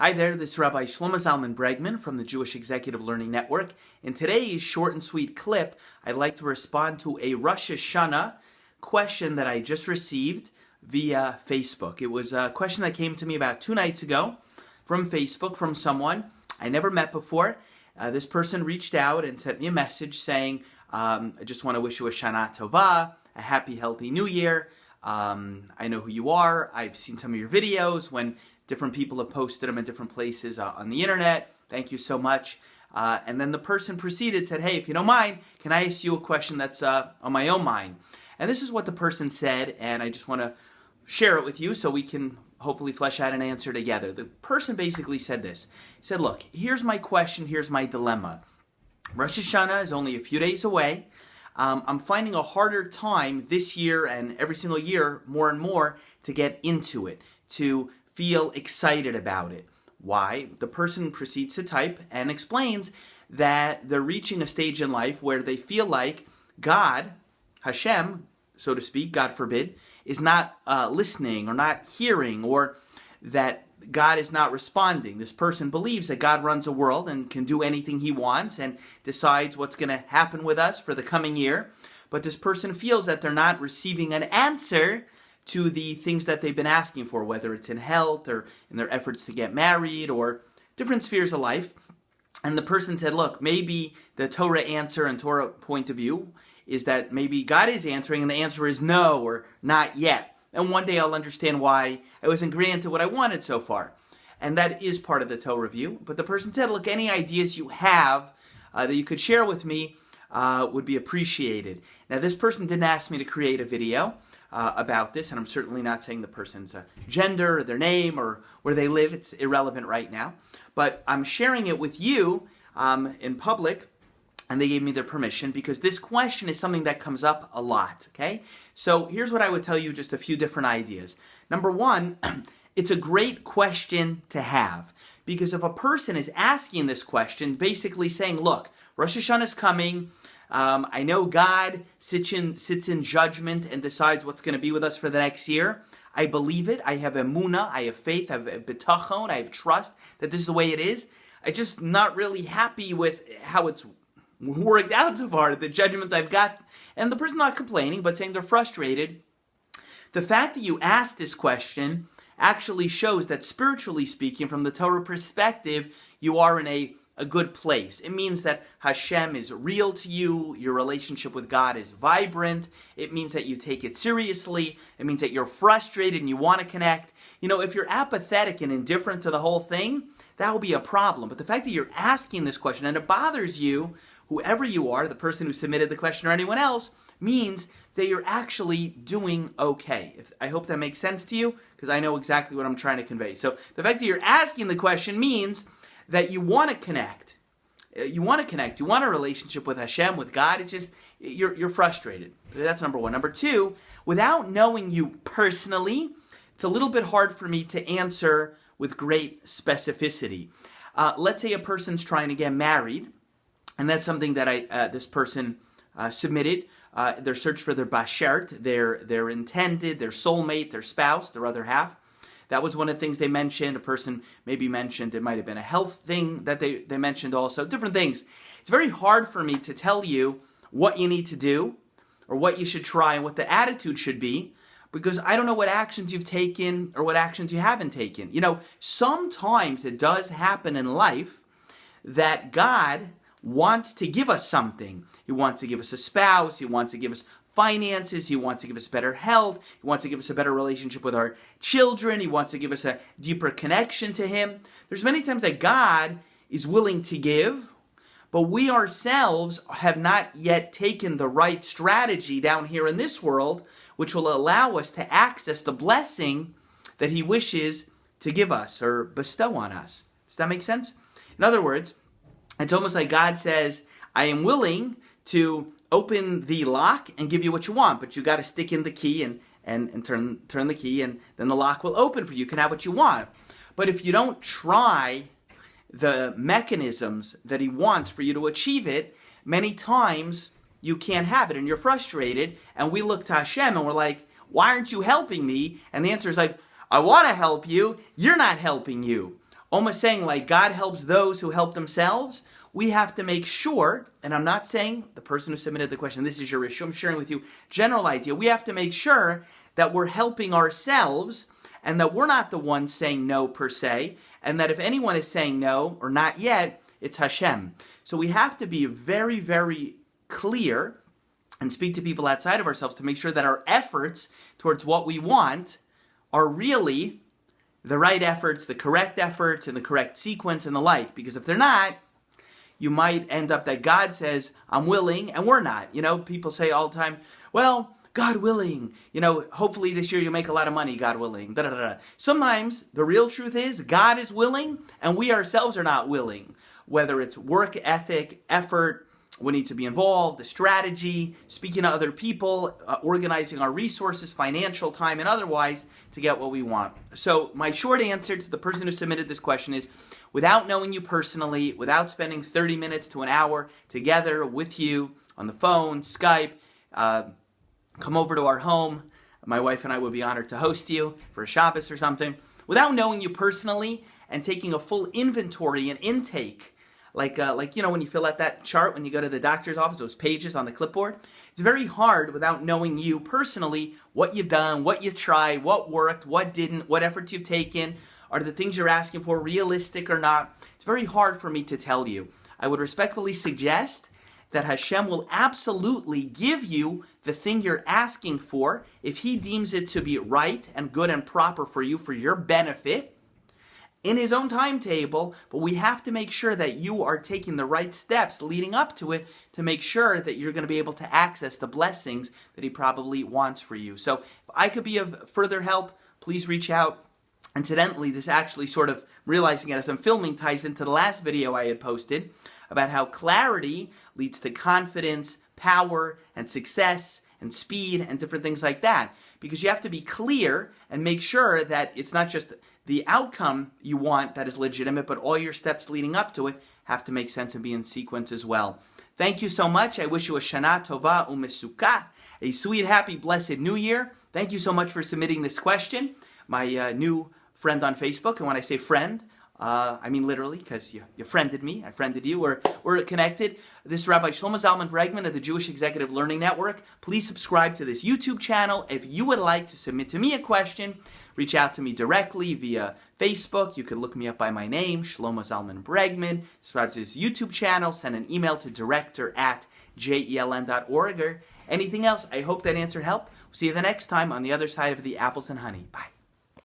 Hi there, this is Rabbi Shlomo Zalman Bregman from the Jewish Executive Learning Network. In today's short and sweet clip, I'd like to respond to a Rosh Hashanah question that I just received via Facebook. It was a question that came to me about 2 nights ago from Facebook from someone I never met before. This person reached out and sent me a message saying, I just want to wish you a Shana Tova, a happy, healthy new year. I know who you are. I've seen some of your videos when different people have posted them in different places on the internet. Thank you so much. And then the person proceeded, said, hey, if you don't mind, can I ask you a question that's on my own mind? And this is what the person said, and I just want to share it with you so we can hopefully flesh out an answer together. The person basically said this. He said, look, here's my question, here's my dilemma. Rosh Hashanah is only a few days away. I'm finding a harder time this year and every single year more and more to get into it, to feel excited about it. Why? The person proceeds to type and explains that they're reaching a stage in life where they feel like God, Hashem, so to speak, God forbid, is not listening or not hearing, or that God is not responding. This person believes that God runs a world and can do anything he wants and decides what's going to happen with us for the coming year. But this person feels that they're not receiving an answer to the things that they've been asking for, whether it's in health or in their efforts to get married or different spheres of life. And the person said, look, maybe the Torah answer and Torah point of view is that maybe God is answering and the answer is no or not yet. And one day I'll understand why I wasn't granted what I wanted so far. And that is part of the Torah view. But the person said, look, any ideas you have that you could share with me would be appreciated. Now, this person didn't ask me to create a video about this, and I'm certainly not saying the person's gender or their name or where they live. It's irrelevant right now. But I'm sharing it with you in public, and they gave me their permission because this question is something that comes up a lot, okay? So here's what I would tell you, just a few different ideas. Number one, it's a great question to have because if a person is asking this question, basically saying, look, Rosh Hashanah is coming, I know God sits in judgment and decides what's going to be with us for the next year. I believe it. I have emunah. I have faith. I have bitachon. I have trust that this is the way it is. I'm just not really happy with how it's worked out so far, the judgments I've got. And the person's not complaining, but saying they're frustrated. The fact that you asked this question actually shows that spiritually speaking, from the Torah perspective, you are in a good place. It means that Hashem is real to you, your relationship with God is vibrant, it means that you take it seriously, it means that you're frustrated and you want to connect. You know, if you're apathetic and indifferent to the whole thing, that will be a problem. But the fact that you're asking this question and it bothers you, whoever you are, the person who submitted the question or anyone else, means that you're actually doing okay. I hope that makes sense to you, because I know exactly what I'm trying to convey. So the fact that you're asking the question means that you want to connect. You want to connect. You want a relationship with Hashem, with God. It's just, you're frustrated. That's number one. Number two, without knowing you personally, it's a little bit hard for me to answer with great specificity. Let's say a person's trying to get married, and that's something that this person submitted. Their search for their bashert, their intended, their soulmate, their spouse, their other half. That was one of the things they mentioned. A person maybe mentioned it might have been a health thing that they mentioned also. Different things. It's very hard for me to tell you what you need to do or what you should try and what the attitude should be because I don't know what actions you've taken or what actions you haven't taken. You know, sometimes it does happen in life that God wants to give us something. He wants to give us a spouse. He wants to give us finances. He wants to give us better health. He wants to give us a better relationship with our children. He wants to give us a deeper connection to Him. There's many times that God is willing to give, but we ourselves have not yet taken the right strategy down here in this world, which will allow us to access the blessing that He wishes to give us or bestow on us. Does that make sense? In other words, it's almost like God says, I am willing to open the lock and give you what you want, but you got to stick in the key and turn the key, and then the lock will open for you. You can have what you want. But if you don't try the mechanisms that He wants for you to achieve it, many times you can't have it and you're frustrated. And we look to Hashem and we're like, why aren't you helping me? And the answer is like, I want to help you. You're not helping you. almost saying like God helps those who help themselves. We have to make sure, and I'm not saying the person who submitted the question, this is your issue, I'm sharing with you general idea. We have to make sure that we're helping ourselves and that we're not the ones saying no per se, and that if anyone is saying no or not yet, it's Hashem. So we have to be very, very clear and speak to people outside of ourselves to make sure that our efforts towards what we want are really the right efforts, the correct efforts, in the correct sequence and the like. Because if they're not, you might end up that God says, I'm willing, and we're not. You know, people say all the time, well, God willing, you know, hopefully this year you'll make a lot of money, God willing. Da, da, da, da. Sometimes the real truth is God is willing, and we ourselves are not willing. Whether it's work ethic, effort, we need to be involved, the strategy, speaking to other people, organizing our resources, financial, time, and otherwise to get what we want. So my short answer to the person who submitted this question is, without knowing you personally, without spending 30 minutes to an hour together with you on the phone, Skype, come over to our home. My wife and I would be honored to host you for a Shabbos or something. Without knowing you personally and taking a full inventory and intake, like you know, when you fill out that chart when you go to the doctor's office, those pages on the clipboard, it's very hard without knowing you personally, what you've done, what you tried, what worked, what didn't, what efforts you've taken, are the things you're asking for realistic or not. It's very hard for me to tell you. I would respectfully suggest that Hashem will absolutely give you the thing you're asking for if He deems it to be right and good and proper for you, for your benefit, in His own timetable. But we have to make sure that you are taking the right steps leading up to it to make sure that you're going to be able to access the blessings that He probably wants for you. So if I could be of further help, please reach out. Incidentally, this actually sort of, realizing it as I'm filming, ties into the last video I had posted about how clarity leads to confidence, power, and success, and speed, and different things like that. Because you have to be clear and make sure that it's not just the outcome you want that is legitimate, but all your steps leading up to it have to make sense and be in sequence as well. Thank you so much. I wish you a Shana Tova U'Mesuka, a sweet, happy, blessed New Year. Thank you so much for submitting this question. My new friend on Facebook, and when I say friend, I mean literally, because you friended me, I friended you, we're connected. This is Rabbi Shlomo Zalman Bregman of the Jewish Executive Learning Network. Please subscribe to this YouTube channel. If you would like to submit to me a question, reach out to me directly via Facebook. You can look me up by my name, Shlomo Zalman Bregman. Subscribe to this YouTube channel. Send an email to director@jeln.org or anything else. I hope that answered help. See you the next time on the other side of the apples and honey. Bye.